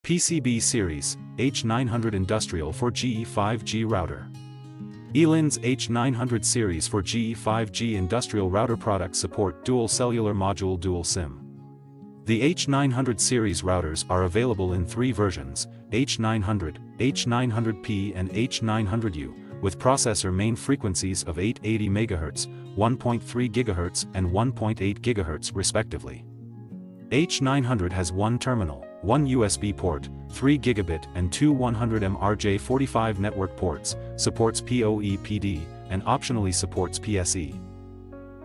PCB Series, H900 Industrial for GE 5G Router. Elin's H900 series for GE 5G Industrial Router products support Dual Cellular Module Dual SIM. The H900 series routers are available in three versions, H900, H900P and H900U, with processor main frequencies of 880 MHz, 1.3 GHz and 1.8 GHz respectively. H900 has one terminal, one USB port, 3 gigabit and two 100mm RJ45 network ports, supports POE PD, and optionally supports PSE.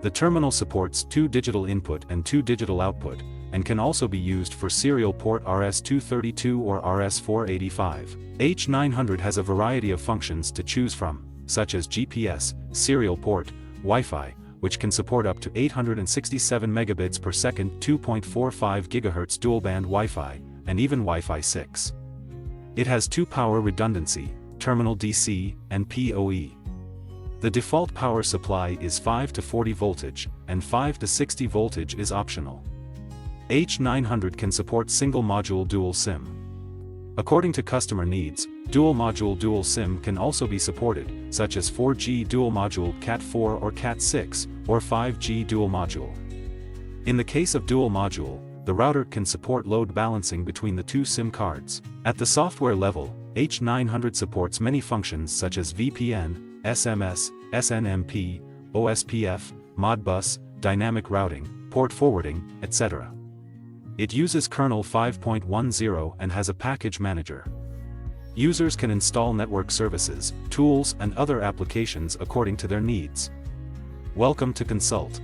The terminal supports 2 digital input and 2 digital output, and can also be used for serial port RS-232 or RS-485. H900 has a variety of functions to choose from, such as GPS, serial port, Wi-Fi, which can support up to 867 megabits per second 2.45 GHz dual-band Wi-Fi, and even Wi-Fi 6. It has 2 power redundancy, terminal DC, and PoE. The default power supply is 5 to 40 voltage, and 5 to 60 voltage is optional. H900 can support single-module dual SIM. According to customer needs, dual-module dual SIM can also be supported, such as 4G dual-module Cat4 or Cat6, or 5G dual-module. In the case of dual-module, the router can support load balancing between the two SIM cards. At the software level, H900 supports many functions such as VPN, SMS, SNMP, OSPF, Modbus, dynamic routing, port forwarding, etc. It uses kernel 5.10 and has a package manager. Users can install network services, tools and other applications according to their needs. Welcome to Consult.